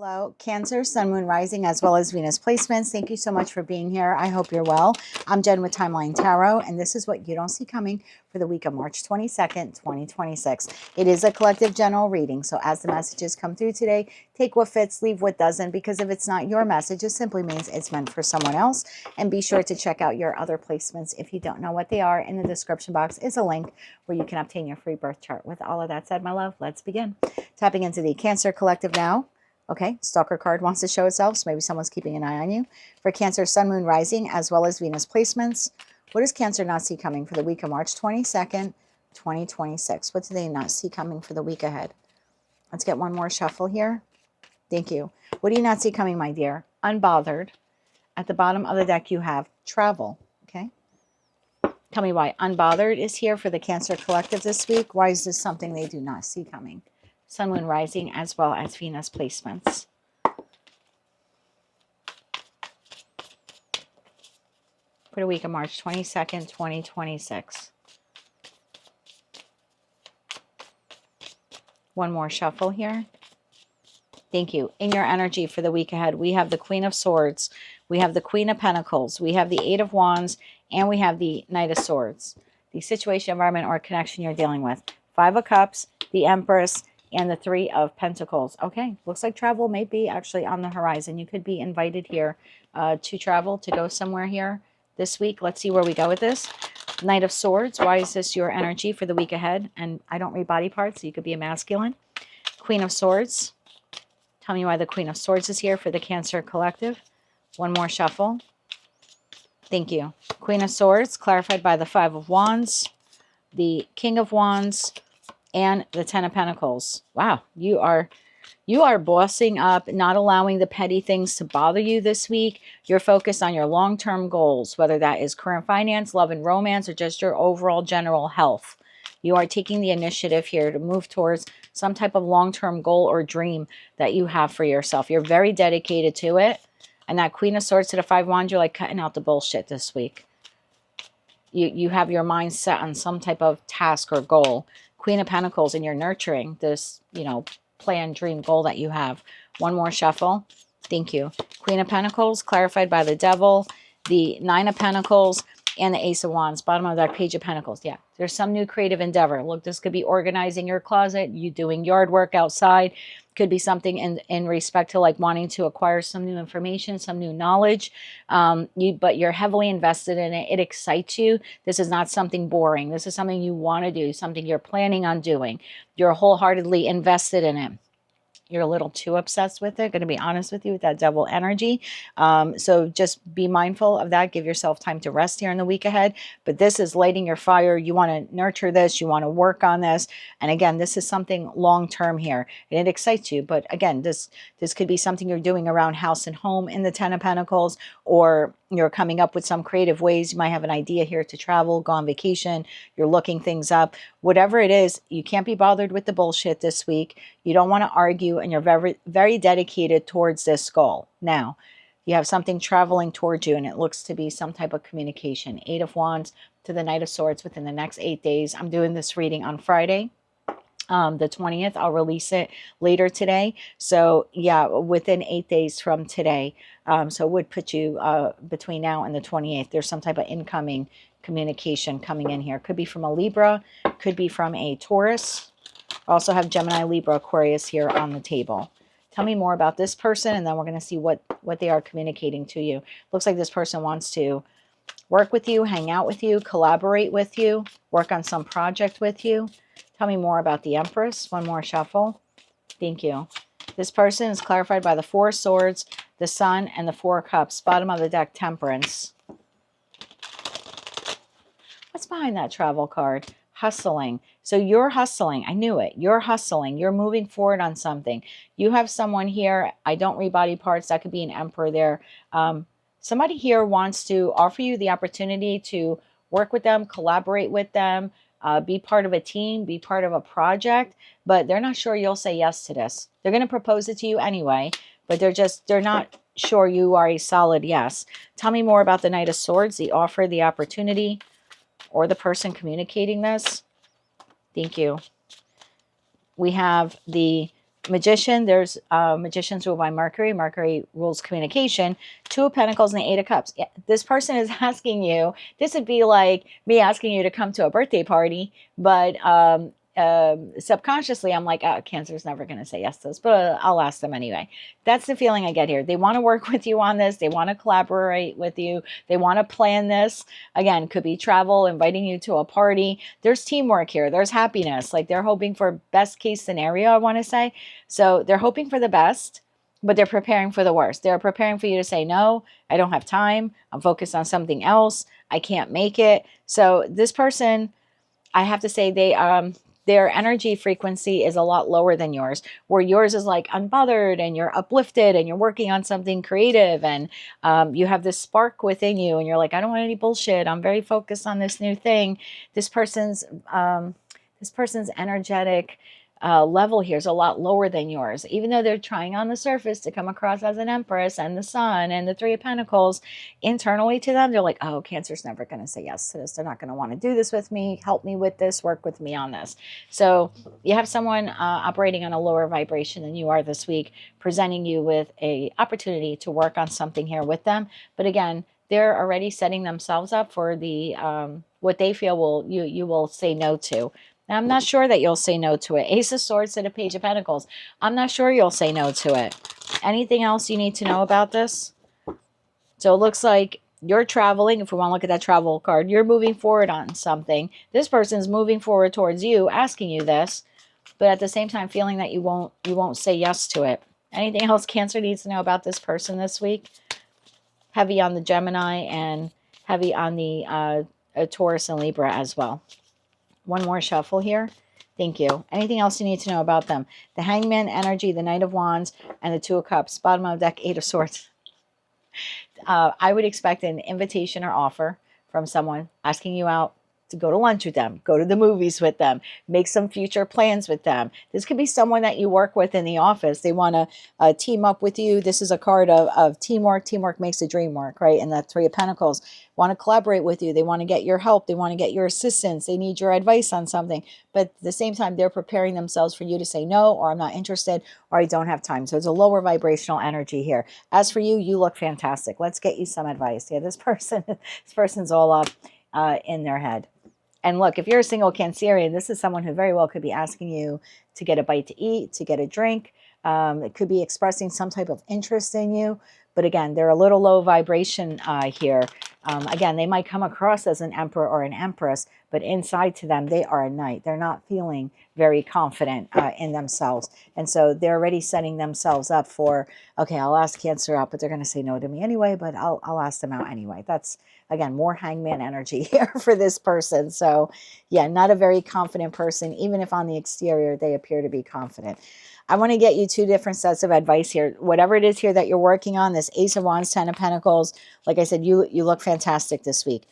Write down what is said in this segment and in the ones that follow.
Hello, Cancer, Sun, Moon, Rising, as well as Venus placements. Thank you so much for being here. I hope you're well. I'm Jen with Timeline Tarot, and this is what you don't see coming for the week of March 22nd, 2026. It is a collective general reading, so as the messages come through today, take what fits, leave what doesn't, because if it's not your message, it simply means it's meant for someone else. And be sure to check out your other placements if you don't know what they are. In the description box is a link where you can obtain your free birth chart. With all of that said, my love, let's begin. Tapping into the Cancer collective now. Okay, Stalker card wants to show itself, so maybe someone's keeping an eye on you. For Cancer, Sun, Moon, Rising, as well as Venus placements, what does Cancer not see coming for the week of March 22nd, 2026? What do they not see coming for the week ahead? Let's get one more shuffle here. Thank you. What do you not see coming, my dear? Unbothered. At the bottom of the deck, you have travel. Okay. Tell me why unbothered is here for the Cancer collective this week. Why is this something they do not see coming? Sun, Moon, Rising, as well as Venus placements. For the week of March 22nd, 2026. One more shuffle here. Thank you. In your energy for the week ahead, we have the Queen of Swords, we have the Queen of Pentacles, we have the Eight of Wands, and we have the Knight of Swords. The situation, environment, or connection you're dealing with. Five of Cups, the Empress, and the Three of Pentacles. Okay, looks like travel may be actually on the horizon. You could be invited here to travel, to go somewhere here this week. Let's see where we go with this. Knight of Swords, why is this your energy for the week ahead? And I don't read body parts, so you could be a masculine. Queen of Swords, tell me why the Queen of Swords is here for the Cancer collective. One more shuffle. Thank you. Queen of Swords, clarified by the Five of Wands, the King of Wands, and the Ten of Pentacles. Wow, you are bossing up, not allowing the petty things to bother you this week. You're focused on your long-term goals, whether that is current finance, love and romance, or just your overall general health. You are taking the initiative here to move towards some type of long-term goal or dream that you have for yourself. You're very dedicated to it. And that Queen of Swords to the Five of Wands, you're like cutting out the bullshit this week. You have your mind set on some type of task or goal. Queen of Pentacles, and you're nurturing this, plan, dream, goal that you have. One more shuffle. Thank you. Queen of Pentacles, clarified by the Devil, the Nine of Pentacles, and the Ace of Wands. Bottom of that Page of Pentacles. Yeah, there's some new creative endeavor. Look, this could be organizing your closet, you doing yard work outside. Could be something in respect to like wanting to acquire some new information, some new knowledge, but you're heavily invested in it. It excites you. This is not something boring. This is something you want to do, something you're planning on doing. You're wholeheartedly invested in it. You're a little too obsessed with it. Going to be honest with you with that Devil energy. So just be mindful of that. Give yourself time to rest here in the week ahead. But this is lighting your fire. You want to nurture this. You want to work on this. And again, this is something long-term here. And it excites you. But again, this could be something you're doing around house and home in the Ten of Pentacles, or you're coming up with some creative ways. You might have an idea here to travel, go on vacation. You're looking things up. Whatever it is, you can't be bothered with the bullshit this week. You don't want to argue, and you're very, very dedicated towards this goal. Now, you have something traveling towards you, and it looks to be some type of communication. Eight of Wands to the Knight of Swords within the next 8 days. I'm doing this reading on Friday. The 20th. I'll release it later today. So yeah, within 8 days from today. So it would put you between now and the 28th. There's some type of incoming communication coming in here. Could be from a Libra, could be from a Taurus. Also have Gemini, Libra, Aquarius here on the table. Tell me more about this person, and then we're going to see what they are communicating to you. Looks like this person wants to work with you, hang out with you, collaborate with you, work on some project with you. Tell me more about the Empress. One more shuffle. Thank you. This person is clarified by the Four of Swords, the Sun, and the Four of Cups. Bottom of the deck, Temperance. What's behind that travel card? Hustling. So you're hustling. I knew it. You're hustling. You're moving forward on something. You have someone here. I don't read body parts. That could be an Emperor there. Somebody here wants to offer you the opportunity to work with them, collaborate with them, be part of a team, be part of a project, but they're not sure you'll say yes to this. They're going to propose it to you anyway, but they're not sure you are a solid yes. Tell me more about the Knight of Swords, the offer, the opportunity, or the person communicating this. Thank you. We have the Magician, there's magicians ruled by Mercury. Mercury rules communication. Two of Pentacles and the Eight of Cups. Yeah, this person is asking you, this would be like me asking you to come to a birthday party, but subconsciously I'm like, oh, Cancer's never going to say yes to this, but I'll ask them anyway. That's the feeling I get here. They want to work with you on this. They want to collaborate with you. They want to plan this. Again, could be travel, inviting you to a party. There's teamwork here. There's happiness. Like they're hoping for best case scenario, I want to say. So they're hoping for the best, but they're preparing for the worst. They're preparing for you to say, no, I don't have time. I'm focused on something else. I can't make it. So this person, I have to say their energy frequency is a lot lower than yours, where yours is like unbothered and you're uplifted and you're working on something creative and you have this spark within you and you're like, I don't want any bullshit. I'm very focused on this new thing. This person's energetic level here is a lot lower than yours, even though they're trying on the surface to come across as an Empress and the Sun and the Three of Pentacles. Internally to them, they're like, oh, Cancer's never going to say yes to this. They're not going to want to do this with me, help me with this, work with me on this. So you have someone operating on a lower vibration than you are this week, presenting you with a opportunity to work on something here with them. But again, they're already setting themselves up for the what they feel you will say no to. Now, I'm not sure that you'll say no to it. Ace of Swords and a Page of Pentacles. I'm not sure you'll say no to it. Anything else you need to know about this? So it looks like you're traveling. If we want to look at that travel card, you're moving forward on something. This person's moving forward towards you, asking you this, but at the same time feeling that you won't say yes to it. Anything else Cancer needs to know about this person this week? Heavy on the Gemini and heavy on the Taurus and Libra as well. One more shuffle here. Thank you. Anything else you need to know about them? The Hangman energy, the Knight of Wands, and the Two of Cups. Bottom of the deck, Eight of Swords. I would expect an invitation or offer from someone asking you out to go to lunch with them, go to the movies with them, make some future plans with them. This could be someone that you work with in the office. They want to team up with you. This is a card of teamwork. Teamwork makes the dream work, right? And the Three of Pentacles want to collaborate with you. They want to get your help. They want to get your assistance. They need your advice on something. But at the same time, they're preparing themselves for you to say no, or I'm not interested, or I don't have time. So it's a lower vibrational energy here. As for you, you look fantastic. Let's get you some advice. Yeah, this person's all up in their head. And look, if you're a single Cancerian, this is someone who very well could be asking you to get a bite to eat, to get a drink. It could be expressing some type of interest in you. But again, they're a little low vibration here. Again, they might come across as an emperor or an empress, but inside to them, they are a knight. They're not feeling very confident in themselves. And so they're already setting themselves up for, okay, I'll ask Cancer out, but they're going to say no to me anyway, but I'll ask them out anyway. That's, again, more Hangman energy here for this person. So yeah, not a very confident person, even if on the exterior they appear to be confident. I want to get you two different sets of advice here. Whatever it is here that you're working on, this Ace of Wands, Ten of Pentacles, like I said, you look fantastic this week.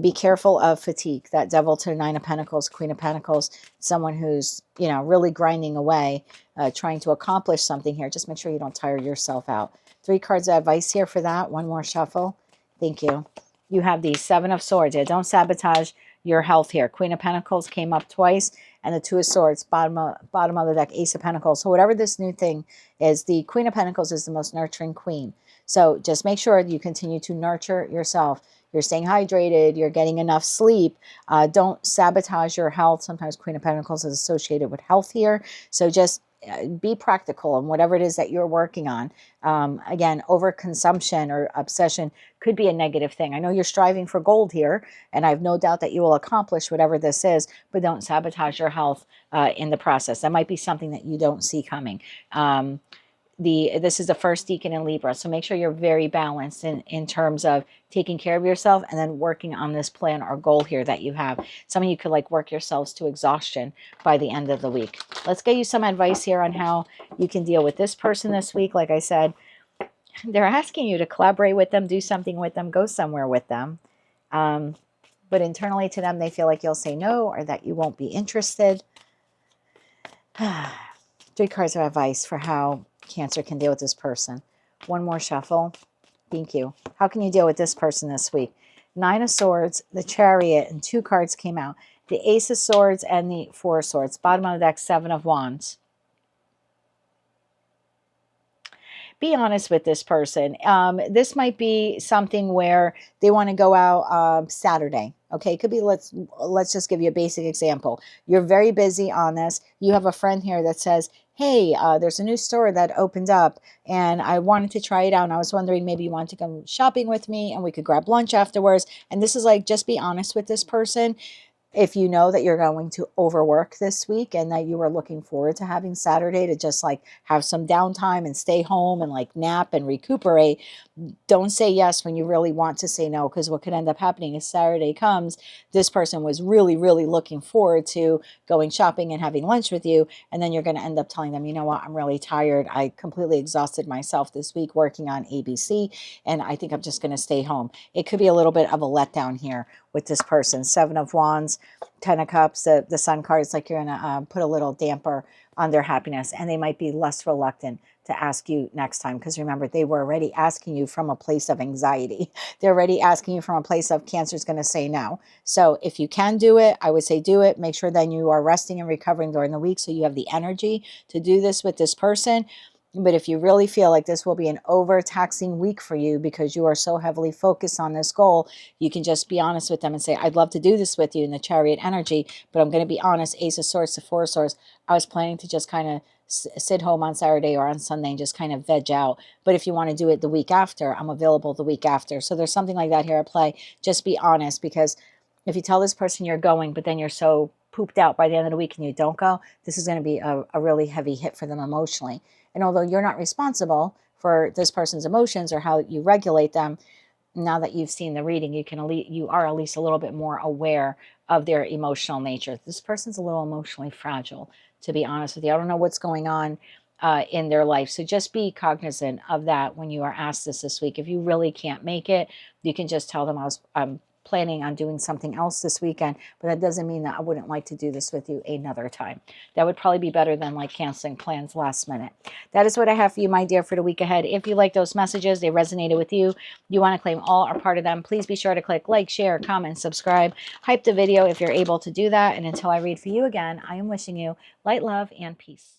Be careful of fatigue. That Devil to Nine of Pentacles, Queen of Pentacles, someone who's, really grinding away, trying to accomplish something here. Just make sure you don't tire yourself out. 3 cards of advice here for that. One more shuffle. Thank you. You have the Seven of Swords. Yeah, don't sabotage your health here. Queen of Pentacles came up twice, and the Two of Swords, bottom of the deck, Ace of Pentacles. So whatever this new thing is, the Queen of Pentacles is the most nurturing queen. So just make sure you continue to nurture yourself. You're staying hydrated. You're getting enough sleep. Don't sabotage your health. Sometimes Queen of Pentacles is associated with health here. So just be practical on whatever it is that you're working on. Again, overconsumption or obsession could be a negative thing. I know you're striving for gold here, and I have no doubt that you will accomplish whatever this is, but don't sabotage your health in the process. That might be something that you don't see coming. This is the first decan in Libra, so make sure you're very balanced in terms of taking care of yourself and then working on this plan or goal here that you have. Some of you could work yourselves to exhaustion by the end of the week. Let's get you some advice here on how you can deal with this person this week. Like I said, they're asking you to collaborate with them, do something with them, go somewhere with them. But internally to them, they feel like you'll say no or that you won't be interested. 3 cards of advice for how Cancer can deal with this person. One more shuffle. Thank you. How can you deal with this person this week? 9 of Swords, the Chariot, and 2 cards came out. The Ace of Swords and the 4 of Swords. Bottom of the deck, 7 of Wands. be honest with this person. This might be something where they want to go out Saturday. Okay, it could be, let's just give you a basic example. You're very busy on this. You have a friend here that says, hey, there's a new store that opened up and I wanted to try it out. And I was wondering, maybe you want to come shopping with me and we could grab lunch afterwards. And this is like, just be honest with this person. If you know that you're going to overwork this week and that you are looking forward to having Saturday to just like have some downtime and stay home and like nap and recuperate, don't say yes when you really want to say no, because what could end up happening is Saturday comes, this person was really, really looking forward to going shopping and having lunch with you, and then you're going to end up telling them, you know what, I'm really tired. I completely exhausted myself this week working on ABC, and I think I'm just going to stay home. It could be a little bit of a letdown here with this person. 7 of Wands, 10 of Cups, the Sun card. It's like you're going to put a little damper on their happiness, and they might be less reluctant to ask you next time, because remember, they were already asking you from a place of anxiety. They're already asking you from a place of Cancer's going to say no. So if you can do it, I would say do it. Make sure that you are resting and recovering during the week so you have the energy to do this with this person. But if you really feel like this will be an overtaxing week for you because you are so heavily focused on this goal, you can just be honest with them and say, I'd love to do this with you in the Chariot energy, but I'm going to be honest, Ace of Swords to Four of Swords, I was planning to just kind of sit home on Saturday or on Sunday and just kind of veg out. But if you want to do it the week after, I'm available the week after. So there's something like that here at play. Just be honest, because if you tell this person you're going, but then you're so pooped out by the end of the week and you don't go, this is going to be a really heavy hit for them emotionally. And although you're not responsible for this person's emotions or how you regulate them, now that you've seen the reading, you are at least a little bit more aware of their emotional nature. This person's a little emotionally fragile, to be honest with you. I don't know what's going on in their life. So just be cognizant of that when you are asked this week. If you really can't make it, you can just tell them I'm planning on doing something else this weekend, but that doesn't mean that I wouldn't like to do this with you another time. That would probably be better than like canceling plans last minute. That is what I have for you, my dear, for the week ahead. If you like those messages, they resonated with you, you want to claim all or part of them, please be sure to click like, share, comment, subscribe, hype the video if you're able to do that. And until I read for you again, I am wishing you light, love, and peace.